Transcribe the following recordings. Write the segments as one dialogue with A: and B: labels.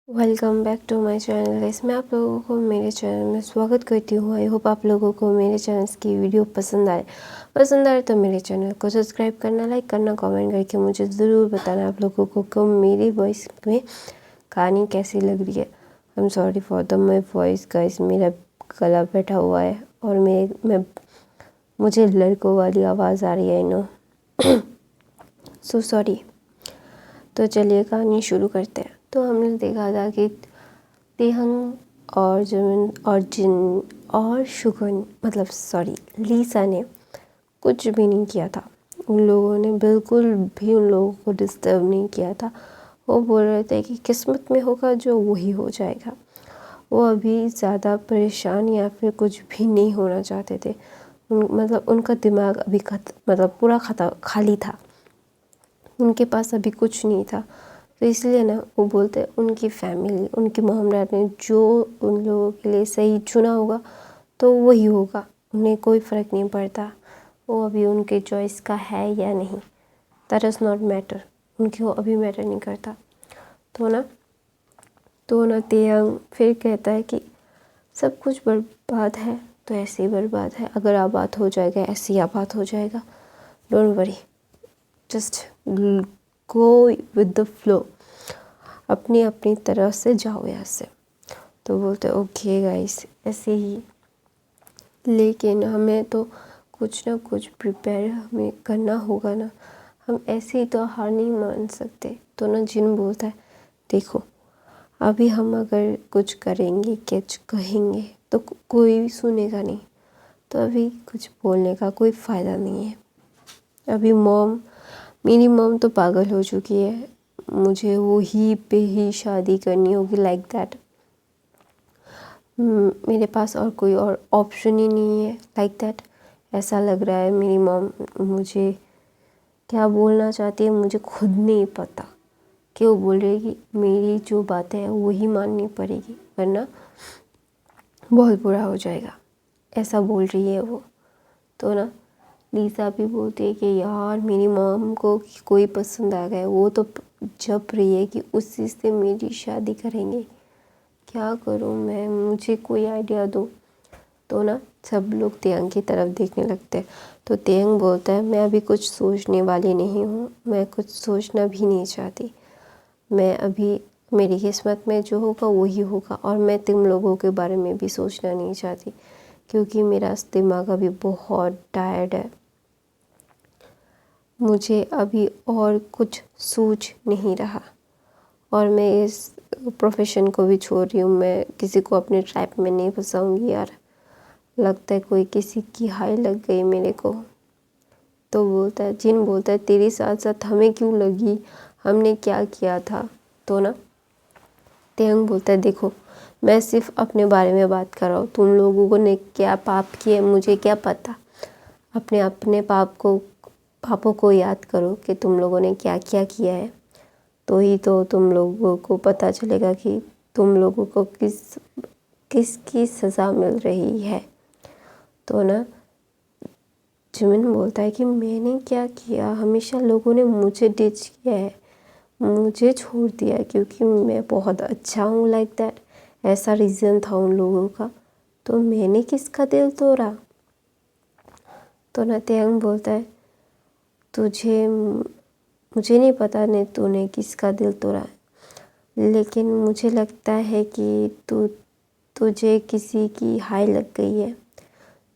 A: Welcome back to my channel guys. मैं आप लोगों को मेरे चैनल में स्वागत करती हूँ। आई होप आप लोगों को मेरे चैनल की वीडियो पसंद आए तो मेरे चैनल को सब्सक्राइब करना, लाइक करना, कमेंट करके मुझे ज़रूर बताना आप लोगों को मेरी वॉइस में कहानी कैसी लग रही है। I am sorry for the my voice guys, मेरा गला बैठा हुआ है और मुझे लड़कों वाली आवाज़ आ रही है। I know so sorry. तो चलिए कहानी शुरू करते हैं। तो हमने देखा था कि तेहंग और जिमिन और जिन और शुगन लीसा ने कुछ भी नहीं किया था। उन लोगों ने बिल्कुल भी उन लोगों को डिस्टर्ब नहीं किया था। वो बोल रहे थे कि किस्मत में होगा जो वही हो जाएगा। वो अभी ज़्यादा परेशान या फिर कुछ भी नहीं होना चाहते थे। उनका दिमाग अभी पूरा खाली था। उनके पास अभी कुछ नहीं था। तो इसलिए ना वो बोलते उनकी फैमिली, उनकी मॉम डैड ने जो उन लोगों के लिए सही चुना होगा तो वही होगा। उन्हें कोई फ़र्क नहीं पड़ता वो अभी उनके चॉइस का है या नहीं। That does not matter. उनकी वो अभी मैटर नहीं करता। तो ना तेयंग फिर कहता है कि सब कुछ बर्बाद है तो ऐसे ही बर्बाद है। अगर आबाद हो जाएगा ऐसे ही आबाद हो जाएगा। Don't worry, just go with the flow. अपनी अपनी तरह से जाओ यहाँ से। तो बोलते ओके गाइस, ऐसे ही। लेकिन हमें तो कुछ ना कुछ प्रिपेयर हमें करना होगा ना। हम ऐसे ही तो हार नहीं मान सकते। तो ना जिन बोलता है देखो, अभी हम अगर कुछ करेंगे, कुछ कहेंगे तो कोई भी सुनेगा नहीं। तो अभी कुछ बोलने का कोई फ़ायदा नहीं है। अभी मेरी मॉम तो पागल हो चुकी है। मुझे वो ही पे ही शादी करनी होगी, लाइक दैट। मेरे पास और कोई और ऑप्शन ही नहीं है, लाइक दैट। ऐसा लग रहा है मेरी मॉम मुझे क्या बोलना चाहती है मुझे खुद नहीं पता। कि वो बोल रही है कि मेरी जो बातें हैं वही माननी पड़ेगी वरना बहुत बुरा हो जाएगा, ऐसा बोल रही है वो। तो ना लीसा भी बोलती है कि यार मेरी मॉम को कोई पसंद आ गया। वो तो जप रही है कि उसी से मेरी शादी करेंगे। क्या करूं मैं, मुझे कोई आइडिया दो। तो ना सब लोग तेयंग की तरफ देखने लगते हैं। तो तेयंग बोलता है मैं अभी कुछ सोचने वाली नहीं हूँ, मैं कुछ सोचना भी नहीं चाहती। मैं अभी मेरी किस्मत में जो होगा वही होगा और मैं तुम लोगों के बारे में भी सोचना नहीं चाहती क्योंकि मेरा दिमाग अभी बहुत टायर्ड है। मुझे अभी और कुछ सूझ नहीं रहा और मैं इस प्रोफेशन को भी छोड़ रही हूँ। मैं किसी को अपने ट्रैप में नहीं फंसाऊंगी यार। लगता है कोई किसी की हाय लग गई मेरे को। तो बोलता है जिन बोलता है तेरे साथ साथ हमें क्यों लगी, हमने क्या किया था। तो ना तेयंग बोलता है देखो, मैं सिर्फ अपने बारे में बात कर रहा हूँ। तुम लोगों ने क्या पाप किए मुझे क्या पता। अपने अपने पापों को याद करो कि तुम लोगों ने क्या क्या किया है। तो ही तो तुम लोगों को पता चलेगा कि तुम लोगों को किसकी सज़ा मिल रही है। तो ना जिमिन बोलता है कि मैंने क्या किया, हमेशा लोगों ने मुझे डिच किया है, मुझे छोड़ दिया क्योंकि मैं बहुत अच्छा हूँ, लाइक दैट। ऐसा रीज़न था उन लोगों का। तो मैंने किसका दिल तोड़ा। तो ना तेयंग बोलता है मुझे नहीं पता ने तूने किसका दिल तोड़ा, लेकिन मुझे लगता है कि तुझे किसी की हाय लग गई है।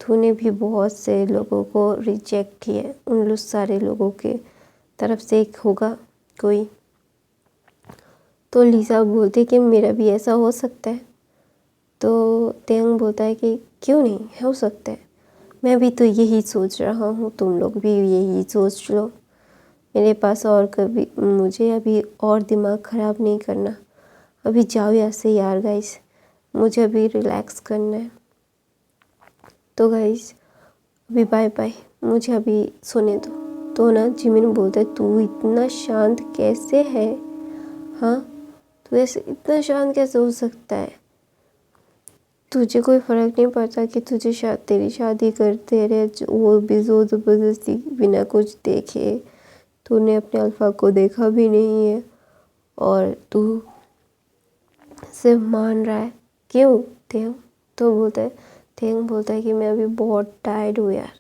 A: तूने भी बहुत से लोगों को रिजेक्ट किया। उन सारे लोगों के तरफ से एक होगा कोई। तो लीसा बोलती है कि मेरा भी ऐसा हो सकता है। तो तेयंग बोलता है कि क्यों नहीं हो सकता है, मैं भी तो यही सोच रहा हूँ, तुम लोग भी यही सोच लो। मेरे पास और कभी मुझे अभी और दिमाग ख़राब नहीं करना। अभी जाओ यहाँ से यार गाइस, मुझे अभी रिलैक्स करना है। तो गाइस अभी बाय बाय, मुझे अभी सोने दो। तो ना जिमिन बोलता है तू इतना शांत कैसे है, हाँ तू ऐसे इतना शांत कैसे हो सकता है। तुझे कोई फ़र्क नहीं पड़ता कि तेरी शादी करते रहे, वो भी ज़ोर ज़बरदस्ती बिना कुछ देखे। तूने अपने अल्फा को देखा भी नहीं है और तू सिर्फ मान रहा है। क्यों तेंग? तो बोलता है, तेंग बोलता है कि मैं अभी बहुत टायर्ड हूँ यार,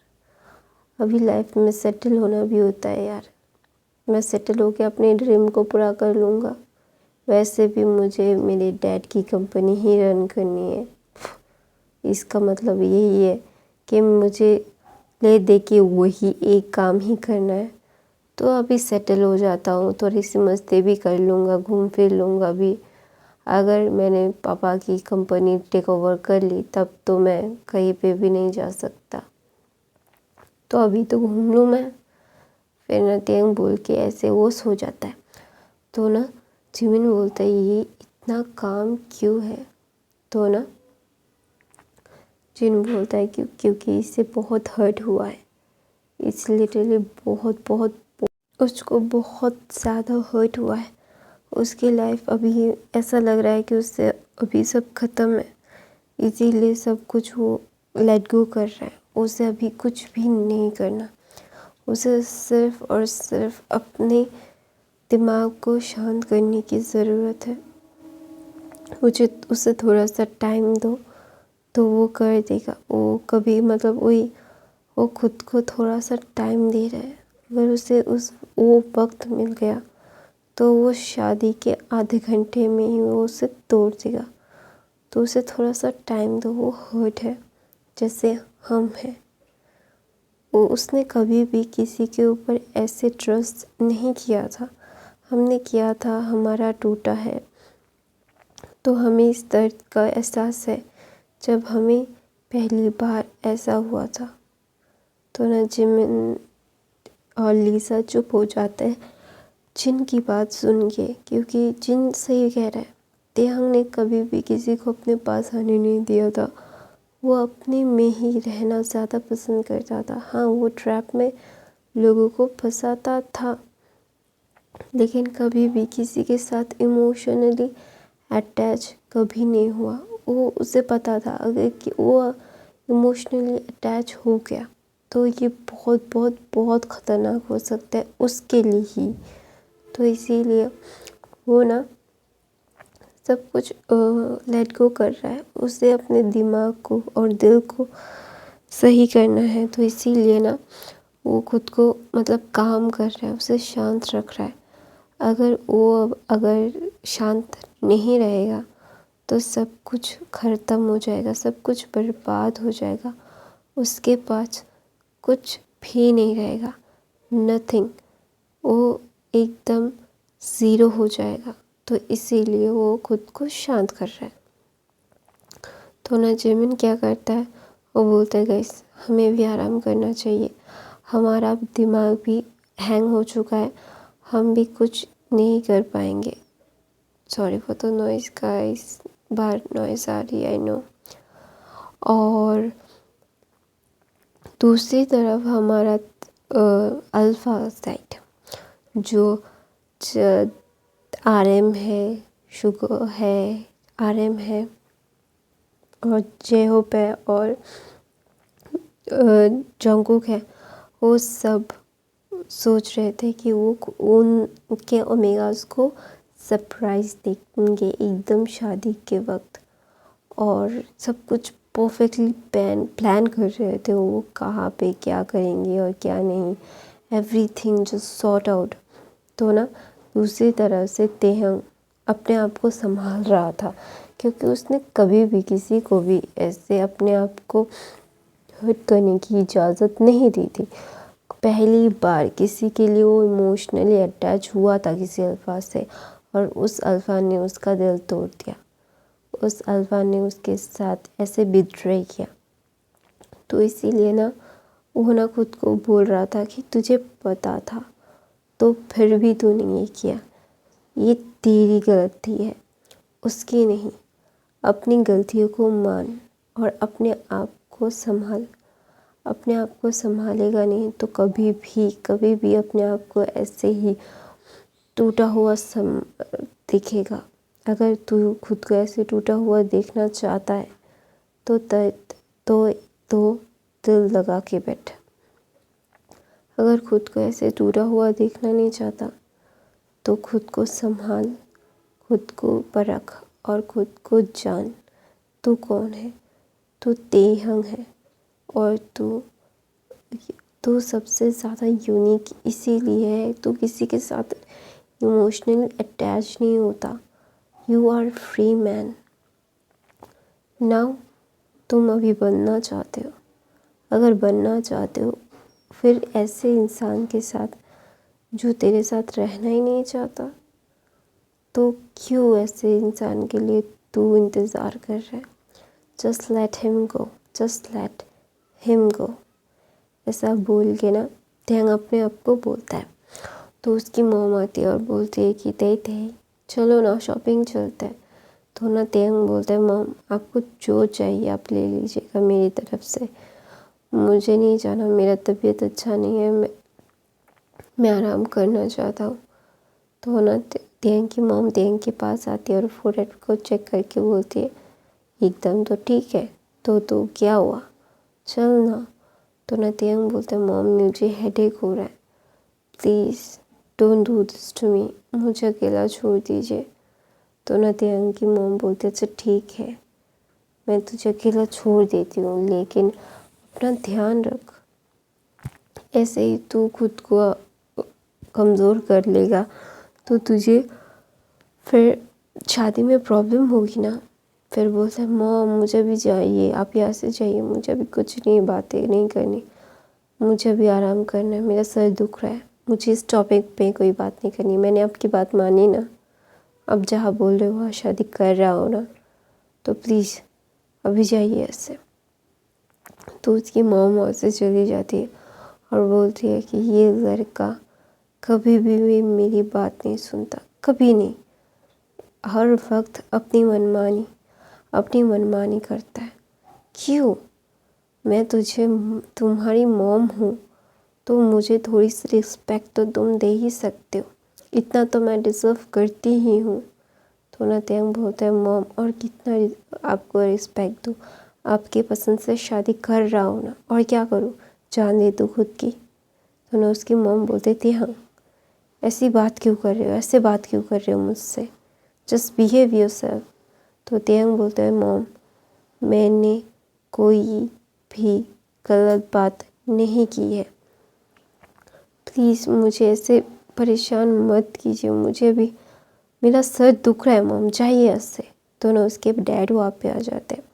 A: अभी लाइफ में सेटल होना भी होता है यार, मैं सेटल होकर अपने ड्रीम को पूरा कर लूँगा, वैसे भी मुझे मेरे डैड की कंपनी ही रन करनी है। इसका मतलब यही है कि मुझे ले दे के वही एक काम ही करना है। तो अभी सेटल हो जाता हूँ, थोड़ी सी मस्ती भी कर लूँगा, घूम फिर लूँगा भी। अगर मैंने पापा की कंपनी टेक ओवर कर ली तब तो मैं कहीं पे भी नहीं जा सकता, तो अभी तो घूम लूँ मैं। फिर ना तेंग बोल के ऐसे वो सो जाता है। तो ना जिमिन बोलता है ये इतना काम क्यों है? तो ना जिन बोलता है क्योंकि इससे बहुत हर्ट हुआ है, इस लिटरली बहुत बहुत उसको बहुत ज़्यादा हर्ट हुआ है। उसकी लाइफ अभी ऐसा लग रहा है कि उससे अभी सब ख़त्म है, इसीलिए सब कुछ वो लेट गो कर रहा है। उसे अभी कुछ भी नहीं करना, उसे सिर्फ और सिर्फ अपने दिमाग को शांत करने की ज़रूरत है। उसे थोड़ा सा टाइम दो तो वो कर देगा। वो कभी मतलब वो खुद को थोड़ा सा टाइम दे रहा है। अगर उसे वो वक्त मिल गया तो वो शादी के आधे घंटे में ही वो उसे तोड़ देगा। तो उसे थोड़ा सा टाइम दो, वो हर्ट है जैसे हम हैं। उसने कभी भी किसी के ऊपर ऐसे ट्रस्ट नहीं किया था, हमने किया था, हमारा टूटा है। तो हमें इस दर्द का एहसास है जब हमें पहली बार ऐसा हुआ था। तो ना जिमिन और लीसा चुप हो जाते हैं जिन की बात सुन के, क्योंकि जिन सही कह रहा है। तेहंग ने कभी भी किसी को अपने पास आने नहीं दिया था, वो अपने में ही रहना ज़्यादा पसंद करता था। हाँ, वो ट्रैप में लोगों को फंसाता था, लेकिन कभी भी किसी के साथ इमोशनली अटैच कभी नहीं हुआ। वो उसे पता था अगर कि वो इमोशनली अटैच हो गया तो ये बहुत बहुत बहुत ख़तरनाक हो सकता है उसके लिए ही। तो इसीलिए वो ना सब कुछ लेट गो कर रहा है। उसे अपने दिमाग को और दिल को सही करना है, तो इसीलिए ना वो खुद को मतलब काम कर रहा है, उसे शांत रख रहा है। अगर शांत नहीं रहेगा तो सब कुछ ख़त्म हो जाएगा, सब कुछ बर्बाद हो जाएगा, उसके पास कुछ भी नहीं रहेगा, नथिंग। वो एकदम ज़ीरो हो जाएगा। तो इसीलिए वो खुद को शांत कर रहा है। तो ना जिमिन क्या करता है, वो बोलता है गाइस हमें भी आराम करना चाहिए, हमारा दिमाग भी हैंग हो चुका है, हम भी कुछ नहीं कर पाएंगे। Sorry for the noise guys, बाहर नॉइज़ आ रही है आई नो। और दूसरी तरफ हमारा अल्फ़ा साइड जो आरएम है, शुगर है, आरएम है और जेहोप है और जंगकुक है, वो सब सोच रहे थे कि वो उनके ओमेगास को सरप्राइज़ देंगे एकदम शादी के वक्त। और सब कुछ परफेक्टली प्लान कर रहे थे, वो कहाँ पे क्या करेंगे और क्या नहीं, एवरीथिंग जस्ट सॉर्ट आउट। तो ना दूसरी तरफ से तेहंग अपने आप को संभाल रहा था, क्योंकि उसने कभी भी किसी को भी ऐसे अपने आप को हर्ट करने की इजाज़त नहीं दी थी। पहली बार किसी के लिए वो इमोशनली अटैच हुआ था किसी अल्फा से, और उस अल्फा ने उसका दिल तोड़ दिया, उस अल्फा ने उसके साथ ऐसे बिट्रे किया। तो इसीलिए ना वो ना खुद को बोल रहा था कि तुझे पता था तो फिर भी तूने ये किया, ये तेरी गलती है, उसकी नहीं। अपनी गलतियों को मान और अपने आप को संभाल। अपने आप को संभालेगा नहीं तो कभी भी अपने आप को ऐसे ही टूटा हुआ दिखेगा। अगर तू खुद को ऐसे टूटा हुआ देखना चाहता है तो तो दिल लगा के बैठ। अगर खुद को ऐसे टूटा हुआ देखना नहीं चाहता तो खुद को संभाल, खुद को परख और खुद को जान। तू कौन है? तू तेहंग है और तू सबसे ज़्यादा यूनिक इसीलिए है। तू किसी के साथ इमोशनली अटैच नहीं होता। You are free man. Now तुम अभी बनना चाहते हो। अगर बनना चाहते हो फिर ऐसे इंसान के साथ जो तेरे साथ रहना ही नहीं चाहता, तो क्यों ऐसे इंसान के लिए तू इंतज़ार कर रहा है? Just let him go, just let him go. ऐसा बोल के ना टेंग अपने आप को बोलता है। तो उसकी मॉम आती है और बोलती है कि ते चलो ना शॉपिंग चलते हैं। तो ना टेंग बोलता है मॉम आपको जो चाहिए आप ले लीजिएगा मेरी तरफ से, मुझे नहीं जाना, मेरा तबीयत अच्छा नहीं है, मैं आराम करना चाहता हूँ। तो ना टेंग की मॉम टेंग के पास आती है और फोरहेड को चेक करके बोलती है एकदम तो ठीक है, तो क्या हुआ, चल ना। तो ना टेंग बोलता है मॉम मुझे हेडेक हो रहा है, please don't do this to me, मुझे अकेला छोड़ दीजिए। तो ना टेंग की मॉम बोलती है अच्छा ठीक है, मैं तुझे अकेला छोड़ देती हूँ, लेकिन अपना ध्यान रख। ऐसे ही तू खुद को कमज़ोर कर लेगा तो तुझे फिर शादी में प्रॉब्लम होगी ना। फिर बोलता है मॉम मुझे भी जाइए, आप यहाँ से जाइए, मुझे अभी कुछ नहीं बातें नहीं करनी, मुझे भी आराम करना है, मेरा सर दुख रहा है, मुझे इस टॉपिक पे कोई बात नहीं करनी, मैंने आपकी बात मानी ना, अब जहाँ बोल रहे हो वहाँ शादी कर रहा हो ना, तो प्लीज़ अभी जाइए ऐसे। तो उसकी मॉम वहाँ से चली जाती है और बोलती है कि ये लड़का कभी भी मेरी बात नहीं सुनता, कभी नहीं, हर वक्त अपनी मनमानी करता है। क्यों? मैं तुम्हारी मॉम हूँ तो मुझे थोड़ी सी रिस्पेक्ट तो तुम दे ही सकते हो, इतना तो मैं डिज़र्व करती ही हूँ। तो ना टेंग बोलता है मॉम और कितना आपको रिस्पेक्ट दूँ, आपके पसंद से शादी कर रहा हूँ ना, और क्या करूँ, जान दे दूँ खुद की। तो ना उसकी मॉम बोलते थे हाँ ऐसी बात क्यों कर रहे हो, ऐसे बात क्यों कर रहे हो मुझसे, जस्ट बिहेव योरसेल्फ। तो टेंग बोलता है मॉम मैंने कोई भी गलत बात नहीं की है, प्लीज़ मुझे ऐसे परेशान मत कीजिए, मुझे भी मेरा सर दुख रहा है मॉम, जाइए ऐसे। तो ना उसके डैड वहाँ पे आ जाते हैं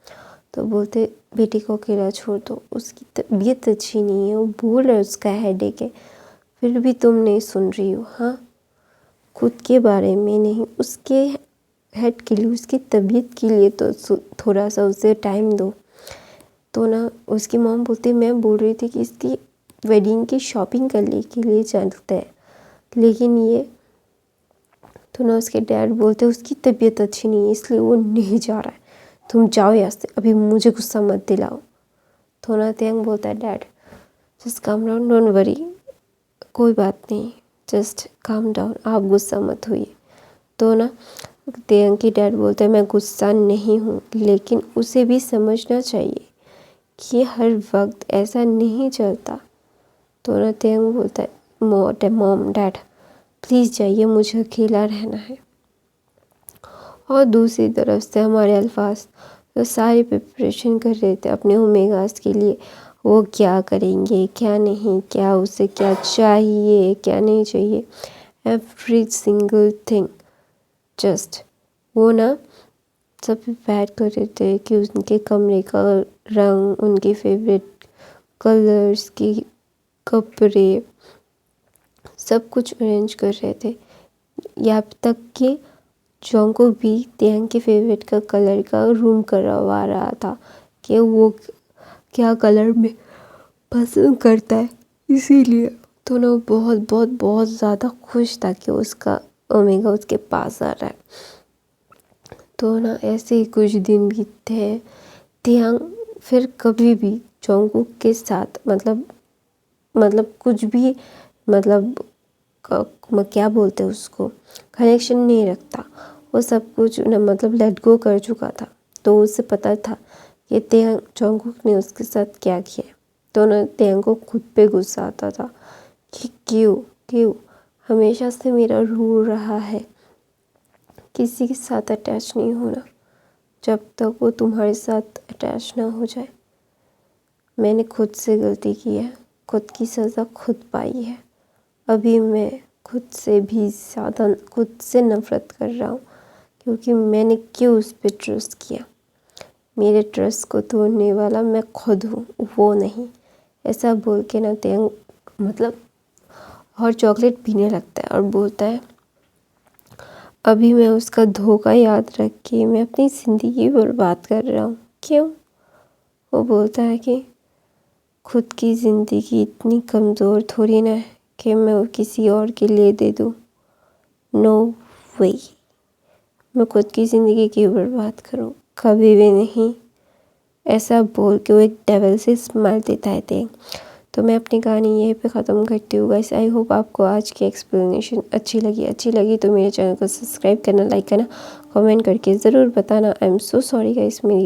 A: तो बोलते बेटी को अकेला छोड़ दो, उसकी तबीयत अच्छी नहीं है, वो बोल रहा है उसका हेडेक है, फिर भी तुम नहीं सुन रही हो। हाँ खुद के बारे में नहीं, उसके हेड के लिए, उसकी तबीयत के लिए तो थोड़ा सा उसे टाइम दो। तो ना उसकी मॉम बोलती मैं बोल रही थी कि इसकी वेडिंग की शॉपिंग करने के लिए चलते हैं, लेकिन ये। तो ना उसके डैड बोलते उसकी तबीयत अच्छी नहीं है इसलिए वो नहीं जा रहा है, तुम जाओ यहाँ से, अभी मुझे गुस्सा मत दिलाओ। तो ना टेंग बोलता है dad just calm down, don't worry, कोई बात नहीं, जस्ट काम डाउन, आप गुस्सा मत होइए। तो ना टेंग की डैड बोलता है मैं गुस्सा नहीं हूँ, लेकिन उसे भी समझना चाहिए कि हर वक्त ऐसा नहीं चलता। तो ना टेंग बोलता है मॉम डैड प्लीज़ जाइए, मुझे अकेला रहना है। और दूसरी तरफ से हमारे अल्फाज तो सारी प्रिपरेशन कर रहे थे अपने ओमेगास के लिए, वो क्या करेंगे क्या नहीं, क्या उसे क्या चाहिए क्या नहीं चाहिए, एवरी सिंगल थिंग। जस्ट वो ना सब प्रिपेयर कर रहे थे कि उनके कमरे का रंग, उनके फेवरेट कलर्स की कपड़े, सब कुछ अरेंज कर रहे थे। यहाँ तक कि जोंको भी टेंग के फेवरेट का कलर का रूम करवा रहा था कि वो क्या कलर में पसंद करता है, इसीलिए। तो ना बहुत बहुत बहुत ज़्यादा खुश था कि उसका ओमेगा उसके पास आ रहा है। तो ना ऐसे ही कुछ दिन बीतते हैं। टेंग फिर कभी भी जोंगकुक के साथ मतलब कुछ भी मतलब क्या बोलते हैं उसको, कनेक्शन नहीं रखता, वो सब कुछ मतलब लेट गो कर चुका था। तो उसे पता था कि टेंग जोंगकुक ने उसके साथ क्या किया। तो ना टेंग को खुद पे गुस्सा आता था कि क्यों हमेशा से मेरा रूल रहा है किसी के साथ अटैच नहीं होना जब तक वो तुम्हारे साथ अटैच ना हो जाए। मैंने खुद से गलती की है, खुद की सज़ा खुद पाई है। अभी मैं खुद से भी ज़्यादा खुद से नफ़रत कर रहा हूँ क्योंकि मैंने क्यों उस पर ट्रस्ट किया। मेरे ट्रस्ट को तोड़ने वाला मैं खुद हूँ, वो नहीं। ऐसा बोल के ना तेंग मतलब और चॉकलेट पीने लगता है और बोलता है अभी मैं उसका धोखा याद रख के मैं अपनी ज़िंदगी बर्बाद कर रहा हूँ। क्यों? वो बोलता है कि खुद की ज़िंदगी इतनी कमज़ोर थोड़ी ना है कि मैं वो किसी और के लिए दे दूँ। नो वे, मैं खुद की ज़िंदगी क्यों बर्बाद करूँ, कभी भी नहीं। ऐसा बोल के वो एक डेविल से स्माइल देता है तेंग। तो मैं अपनी कहानी यहीं पे ख़त्म करती हूँ गाइस। आई होप आपको आज की एक्सप्लेनेशन अच्छी लगी तो मेरे चैनल को सब्सक्राइब करना, लाइक करना, कमेंट करके ज़रूर बताना। I am so sorry guys. मेरी